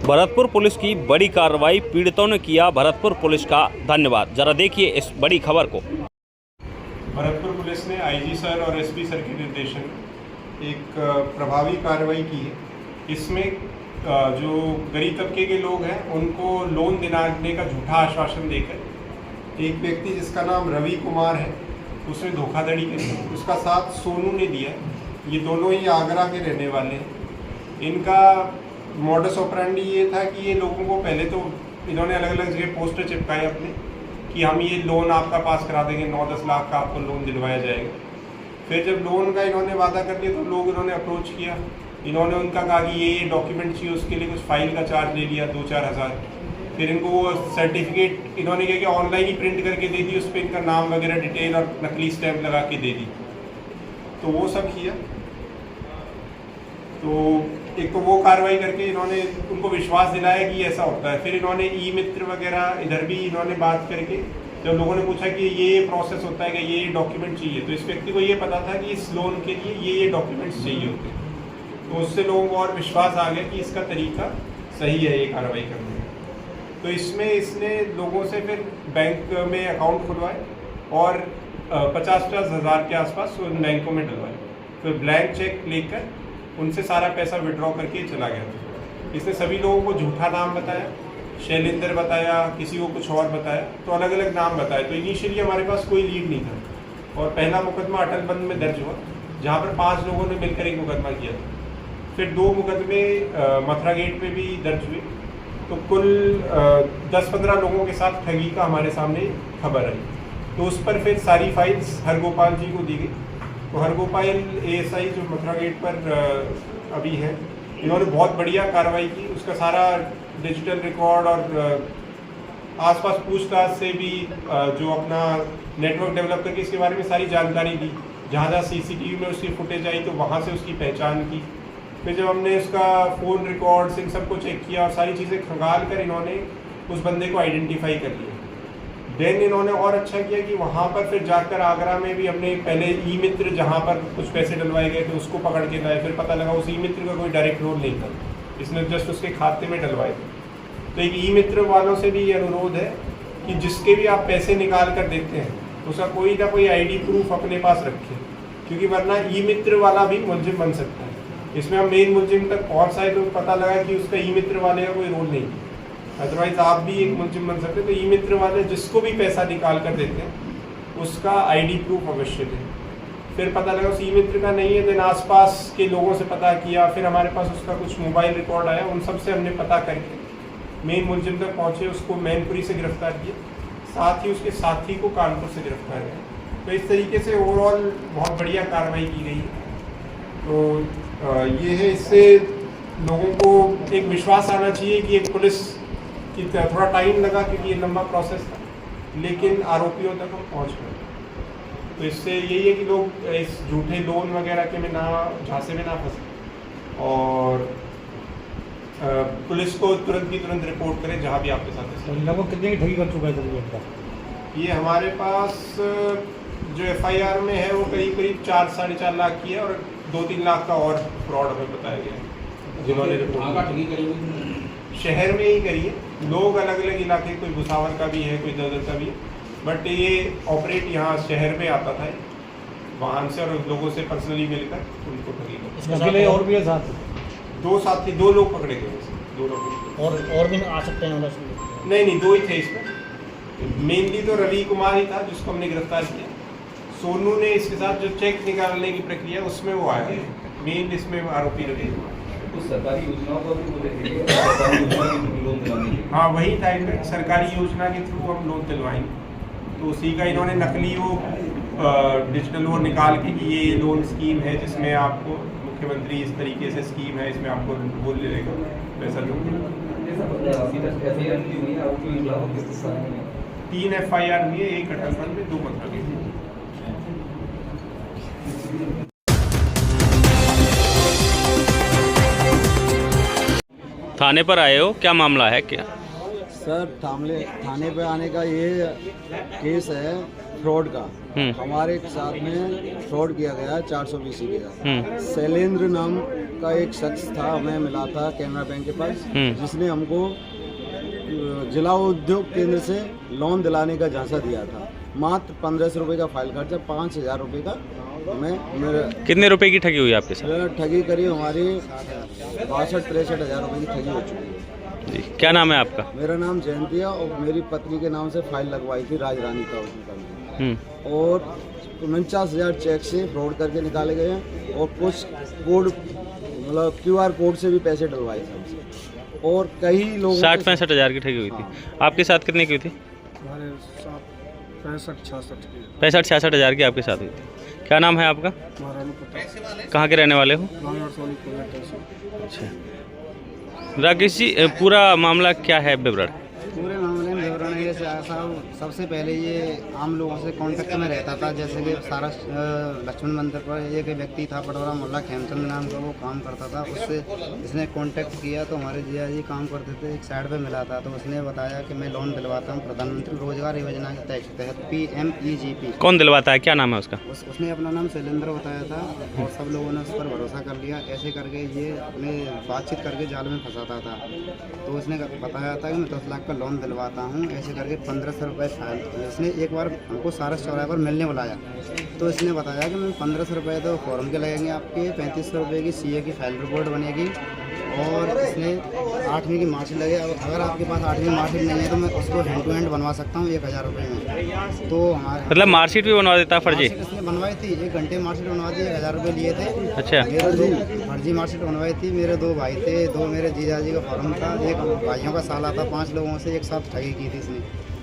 Bharatpur police की बड़ी कार्रवाई, पीड़ितों ने किया भरतपुर पुलिस का धन्यवाद। जरा देखिए इस बड़ी खबर को। भरतपुर पुलिस ने आईजी सर और एसपी सर के निर्देशन में एक प्रभावी कार्रवाई की है। इसमें जो गरीब तबके के लोग हैं उनको लोन दिलाने का झूठा आश्वासन देकर एक व्यक्ति जिसका नाम रवि कुमार है उसने धोखाधड़ी की। उसका साथ सोनू ने दिया। ये दोनों ही आगरा के रहने वाले हैं। इनका मॉडस ऑपरेंडी ये था कि ये लोगों को पहले तो इन्होंने अलग अलग जगह पोस्टर चिपकाए अपने कि हम ये लोन आपका पास करा देंगे, 9-10 लाख का आपको लोन दिलवाया जाएगा। फिर जब लोन का इन्होंने वादा कर दिया तो लोग इन्होंने अप्रोच किया। इन्होंने उनका कहा कि ये डॉक्यूमेंट चाहिए, उसके लिए कुछ फाइल का चार्ज ले लिया 2-4 हज़ार। फिर इनको वो सर्टिफिकेट इन्होंने क्या किया, ऑनलाइन ही प्रिंट करके दे दी, उस पर इनका नाम वगैरह डिटेल और नकली स्टैम्प लगा के दे दी। तो वो सब किया। तो एक तो वो कार्रवाई करके इन्होंने उनको विश्वास दिलाया कि ऐसा होता है। फिर इन्होंने ई मित्र वगैरह इधर भी इन्होंने बात करके जब लोगों ने पूछा कि ये प्रोसेस होता है कि ये डॉक्यूमेंट चाहिए, तो इस व्यक्ति को ये पता था कि इस लोन के लिए ये डॉक्यूमेंट्स चाहिए होते हैं। तो उससे लोगों को और विश्वास आ गया कि इसका तरीका सही है ये कार्रवाई करने में। तो इसमें इसने लोगों से फिर बैंक में अकाउंट खुलवाए और 50-50 हज़ार के आसपास उन बैंकों में डलवाए। फिर ब्लैंक चेक लेकर उनसे सारा पैसा विड्रॉ करके चला गया। इसने सभी लोगों को झूठा नाम बताया, शैलेंद्र बताया, किसी को कुछ और बताया, तो अलग अलग नाम बताए। तो इनिशियली हमारे पास कोई लीड नहीं था और पहला मुकदमा अटलबंद में दर्ज हुआ जहाँ पर 5 लोगों ने मिलकर एक मुकदमा किया था। फिर 2 मुकदमे मथुरा गेट में भी दर्ज हुए। तो कुल 10-15 लोगों के साथ ठगी का हमारे सामने खबर आई। तो उस पर फिर सारी फाइल्स हरगोपाल जी को दी गई। तो हरगोपाल एएसआई जो मथुरा गेट पर अभी है, इन्होंने बहुत बढ़िया कार्रवाई की। उसका सारा डिजिटल रिकॉर्ड और आसपास पूछताछ से भी जो अपना नेटवर्क डेवलप करके इसके बारे में सारी जानकारी दी। जहाँ जहाँ सीसीटीवी में उसकी फुटेज आई तो वहाँ से उसकी पहचान की। फिर जब हमने उसका फ़ोन रिकॉर्ड्स इन सबको चेक किया और सारी चीज़ें खंगाल कर इन्होंने उस बंदे को आइडेंटिफाई कर लिया। देन इन्होंने और अच्छा किया कि वहाँ पर फिर जाकर आगरा में भी हमने पहले ई मित्र जहाँ पर कुछ पैसे डलवाए गए थे उसको पकड़ के लाए। फिर पता लगा उस ई मित्र का कोई डायरेक्ट रोल नहीं था, इसने जस्ट उसके खाते में डलवाए थे। तो एक ई मित्र वालों से भी ये अनुरोध है कि जिसके भी आप पैसे निकाल कर देते हैं उसका कोई ना कोई ID प्रूफ अपने पास रखें, क्योंकि वरना ई मित्र वाला भी मुलजिम बन सकता है। इसमें हम मेन मुलजिम तक पहुँच आए तो पता लगा कि उसका ई मित्र वाले का कोई रोल नहीं है, अदरवाइज आप भी एक मुलजिम बन सकते हैं। तो ई मित्र वाले जिसको भी पैसा निकाल कर देते हैं उसका ID प्रूफ अवश्य दें। फिर पता लगा उस ई मित्र का नहीं है, देन आसपास के लोगों से पता किया। फिर हमारे पास उसका कुछ मोबाइल रिकॉर्ड आया, उन सब से हमने पता करके मेन मुलजिम तक पहुँचे। उसको मैनपुरी से गिरफ्तार किया, साथ ही उसके साथी को कानपुर से गिरफ्तार किया। तो इस तरीके से ओवरऑल बहुत बढ़िया कार्रवाई की गई है। तो ये है, इससे लोगों को एक विश्वास आना चाहिए कि एक पुलिस की थोड़ा टाइम लगा क्योंकि ये लंबा प्रोसेस था, लेकिन आरोपियों तक हम पहुँच गए। तो इससे यही है कि लोग इस झूठे लोन वगैरह के में ना झांसे में ना फंसे और पुलिस को तुरंत की तुरंत रिपोर्ट करें जहाँ भी आपके साथ है। लगभग कितने की ठगी कर चुका है? ये हमारे पास जो FIR में है वो करीब 4-4.5 लाख की है और 2-3 लाख का और फ्रॉड हमें बताया गया है जिन्होंने रिपोर्ट शहर में ही करी है। लोग अलग अलग इलाके, कोई भुसावर का भी है, कोई ददर का भी है, बट ये ऑपरेट यहाँ शहर में आता था वाहन से और लोगों से पर्सनली मिलकर उनको ठगी। और भी है साथ 2 साथी, 2 लोग पकड़े गए। 2 लोग और भी आ सकते हैं? नहीं 2 ही थे इसमें। मेनली तो रवि कुमार ही था जिसको हमने गिरफ्तार किया। सोनू ने इसके साथ जो चेक निकालने की प्रक्रिया उसमें वो आया है। मेन इसमें आरोपी रवि कुमार। सरकारी योजनाओं को भी बोले लोन दिलाने के। हाँ वही था, इनफैक्ट सरकारी योजना के थ्रू हम लोन दिलवाएंगे। तो उसी का इन्होंने नकली वो डिजिटल वो निकाल के कि ये लोन स्कीम है जिसमें आपको मुख्यमंत्री इस तरीके से स्कीम है, इसमें आपको बोल लेगा पैसा दो। 3 FIR हुई है, 1 अटलबंद में, 2 मथुरा गेट। थाने पर आए हो, क्या मामला है क्या? सर थाने पे आने का ये केस है फ्रॉड का। हमारे साथ में फ्रॉड किया गया 420 का। शैलेंद्र नाम का एक शख्स था, हमें मिला था कैनरा बैंक के पास, जिसने हमको जिला उद्योग केंद्र से लोन दिलाने का झांसा दिया था। मात्र 1500 रुपये का फाइल खर्चा, 5000 रुपये का हमें मेरे। कितने रुपए की ठगी हुई आपके साथ? ठगी करीब हमारी 62-63 हज़ार रुपये की ठगी हो चुकी है। जी, क्या नाम है आपका? मेरा नाम जयंती है और मेरी पत्नी के नाम से फाइल लगवाई थी राजरानी का उसमें, और 49,000 चेक से फ्रॉड करके निकाले गए हैं, और कुछ कोड मतलब QR कोड से भी पैसे डलवाए थे हमसे, और कई लोग 60-65 हज़ार की ठगी हुई थी। आपके साथ कितने की हुई थी? हमारे साथ 65-66 की 65-66 हज़ार की आपके साथ हुई थी। क्या नाम है आपका? कहाँ के रहने वाले हो? अच्छा राकेश जी, पूरा मामला क्या है विवरण? पूरे मामले में विवरण है साहब, सबसे पहले ये आम लोगों से कांटेक्ट में रहता था। जैसे कि सारा लक्ष्मण मंदिर पर एक व्यक्ति था पटोरा मोहल्ला खेमचंद नाम का, वो काम करता था। उससे इसने कांटेक्ट किया तो हमारे जिया जी काम करते थे, एक साइड पे मिला था, तो उसने बताया कि मैं लोन दिलवाता हूँ प्रधानमंत्री रोजगार योजना के तहत PMEGP। कौन दिलवाता है, क्या नाम है उसका? उसने अपना नाम शैलेंद्र बताया था, और सब लोगों ने उस पर भरोसा कर लिया। ऐसे करके ये अपने बातचीत करके जाल में फंसाता था। तो उसने बताया था कि मैं 10 लाख का लोन दिलवाता हूँ, ऐसे करके 1500 रुपये फाइल। इसने एक बार हमको सारस चौराहे पर मिलने बुलाया, तो इसने बताया कि मैं 1500 रुपये तो फॉर्म के लगेंगे आपके, 3500 रुपये की CA की फाइल रिपोर्ट बनेगी, और इसने 8वीं की मार्कशीट लगे। अगर आपके पास 8वीं मार्कशीट नहीं है तो मैं उसको हैंड टू हैंड बनवा सकता हूँ 1000 रुपये में। तो हमारे मतलब मार्कशीट भी बनवा देता फर्जी? इसने बनवाई थी, 1 घंटे मार्कशीट बनवा दी, 1000 रुपये लिए थे। अच्छा, मेरे 2 फर्जी मार्कशीट बनवाई थी। मेरे 2 भाई थे, 2 मेरे जीजा जी का फॉर्म था, 1 भाइयों का साला था। 5 लोगों से एक साथ ठगी की थी इसने,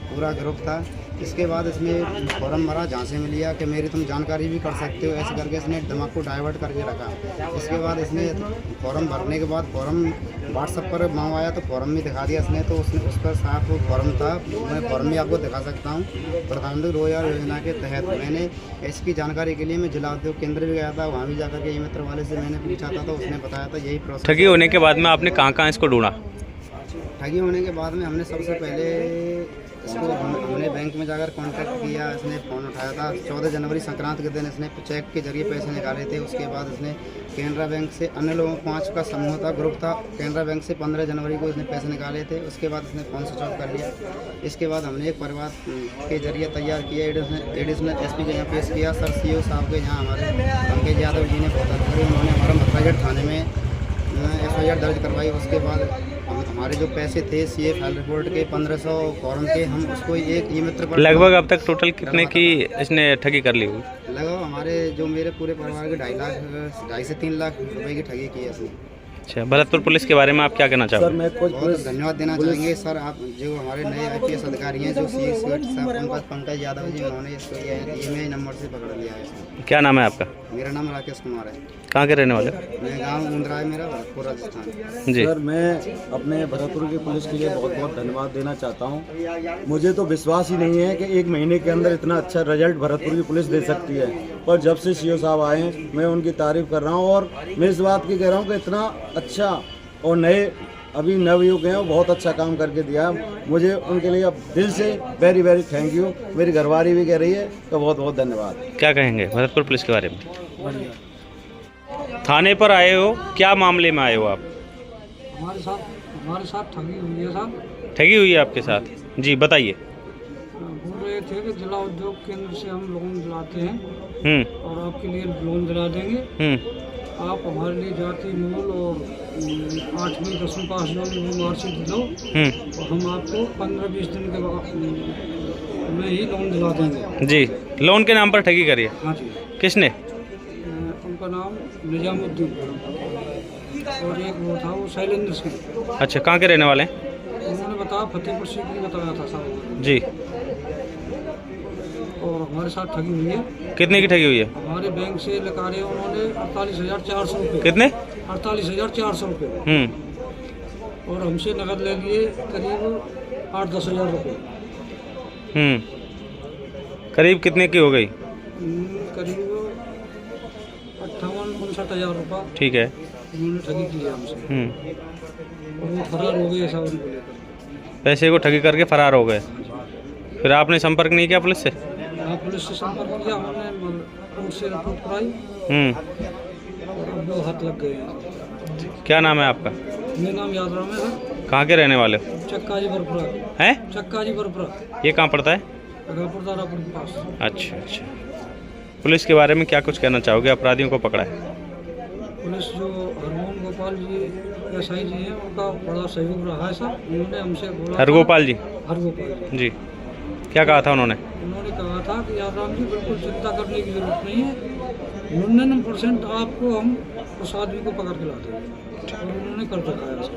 पूरा ग्रुप था। इसके बाद इसने फॉर्म भरा, झांसे में लिया कि मेरी तुम जानकारी भी कर सकते हो, ऐसे करके इसने दिमाग को डाइवर्ट करके रखा। इसके बाद इसने फॉर्म भरने के बाद फॉर्म व्हाट्सएप पर मंगवाया, तो फॉर्म भी दिखा दिया इसने। तो उसने उस पर साफ फॉर्म था, मैं फॉर्म भी आपको दिखा सकता हूँ। प्रधानमंत्री रोजगार योजना के तहत मैंने इसकी जानकारी के लिए मैं जिला उद्योग केंद्र भी गया था, वहाँ भी जाकर के मित्र वाले से मैंने पूछा था, तो उसने बताया था यही प्रोसेस। ठगी होने के बाद में आपने कहाँ इसको ढूंढा? ठगी होने के बाद में हमने सबसे पहले इसको हमने बैंक में जाकर कांटेक्ट किया। इसने फ़ोन उठाया था। 14 जनवरी संक्रांति के दिन इसने चेक के जरिए पैसे निकाले थे। उसके बाद इसने कैनरा बैंक से अन्य लोगों 5 का समूह था, ग्रुप था, कैनरा बैंक से 15 जनवरी को इसने पैसे निकाले थे। उसके बाद इसने फ़ोन स्विच ऑफ कर लिया। इसके बाद हमने एक परिवार के जरिए तैयार किया, एडिशनल SP के यहाँ पेश किया। सर CO साहब के यहाँ हमारे पंकज यादव जी ने बहुत अच्छा करी, उन्होंने हमारा मथुरागढ़ थाने में FIR दर्ज करवाई। उसके बाद हमारे जो पैसे थे CA फाइल रिपोर्ट के 1500 फॉर्म के, हम उसको एक ई-मित्र पर लगभग अब तक टोटल कितने की इसने ठगी कर ली हुई? लगभग हमारे जो मेरे पूरे परिवार के 2.5 से 3 लाख रुपए की ठगी की है इसने। अच्छा, भरतपुर पुलिस के बारे में आप क्या कहना सर चाहोगे? मैं कुछ बहुत धन्यवाद देना चाहेंगे सर, आप जो हमारे नए IPS अधिकारी हैं, जो साहब पंकज यादव जी, उन्होंने इसको EMI नंबर से पकड़ लिया है। क्या नाम है आपका? मेरा नाम राकेश कुमार है। कहाँ के रहने वाले? मैं गाँव मुंद्रा है मेरा, भरतपुर राजस्थान। जी सर मैं अपने भरतपुर की पुलिस के लिए बहुत बहुत धन्यवाद देना चाहता हूँ। मुझे तो विश्वास ही नहीं है कि 1 महीने के अंदर इतना अच्छा रिजल्ट भरतपुर की पुलिस दे सकती है, पर जब से CO साहब आए हैं मैं उनकी तारीफ़ कर रहा हूँ, और मैं इस बात की कह रहा हूँ कि इतना अच्छा और नए अभी नवयुवक हैं, वो बहुत अच्छा काम करके दिया मुझे। उनके लिए अब दिल से वेरी वेरी थैंक यू। मेरी घरवाली भी कह रही है, तो बहुत बहुत धन्यवाद। क्या कहेंगे भरतपुर पुलिस के बारे में? थाने पर आए हो, क्या मामले में आए हो आप? हमारे साथ ठगी हुई है साहब। ठगी हुई है आपके साथ? जी बताइए। बोल रहे थे कि जिला उद्योग केंद्र से हम लोन दिलाते हैं और आपके लिए लोन दिला देंगे। आप हमारे लिए जाति मूल और 8वीं 10वीं पास जो मार्कशीट दो, और हम आपको 15-20 दिन के बाद में ही लोन दिला देंगे। जी, लोन के नाम पर ठगी करी है? हाँ जी। किसने? उनका नाम निजामुद्दीन, और एक वो था वो शैलेंद्र सिंह। अच्छा, कहाँ के रहने वाले हैं? उन्होंने बताया फतेहपुर सीकरी बताया था साहब जी। और हमारे साथ ठगी हुई है। कितने की ठगी हुई है? हमारे बैंक से निकाले उन्होंने 48,400 रुपये। कितने? 48,400 रुपये, और हमसे नकद ले लिए करीब 8-10 हज़ार रुपये। करीब कितने की हो गई? करीब 58-59 हज़ार रुपये। ठीक है। उन्होंने ठगी की है हमसे, और वो फरार हो गए ऐसा उनको लेकर। पैसे को ठगी करके फरार हो गए। फिर आपने संपर्क नहीं किया पुलिस से? हाँ, पुलिस से संपर्क किया हमने, कोर्ट से रिपोर्ट कराई और अब 2 हाथ लग गए हैं। क्या नाम है आपका? मेरा नाम यादराम है सर। कहाँ के रहने वाले हो? चक्का जी बरपुरा। हैं? चक्का जी बरपुरा, ये कहाँ पड़ता है? अगापुर दारापुर के पास। अच्छा अच्छा। पुलिस के बारे में क्या कुछ कहना चाहोगे? अपराधियों को पकड़ा है। पुलिस जो हरमोहन गोपाल जी एसआई जी हैं, उनका बड़ा सहयोग रहा है सर। उन्होंने हमसे बोला, हरगोपाल जी? हरगोपाल जी, क्या कहा था उन्होंने? उन्होंने कहा था कि यादराम जी बिल्कुल चिंता करने की जरूरत नहीं है, 99% आपको हम उस आदमी को पकड़ के ला देंगे। और उन्होंने कर दिखाया सर।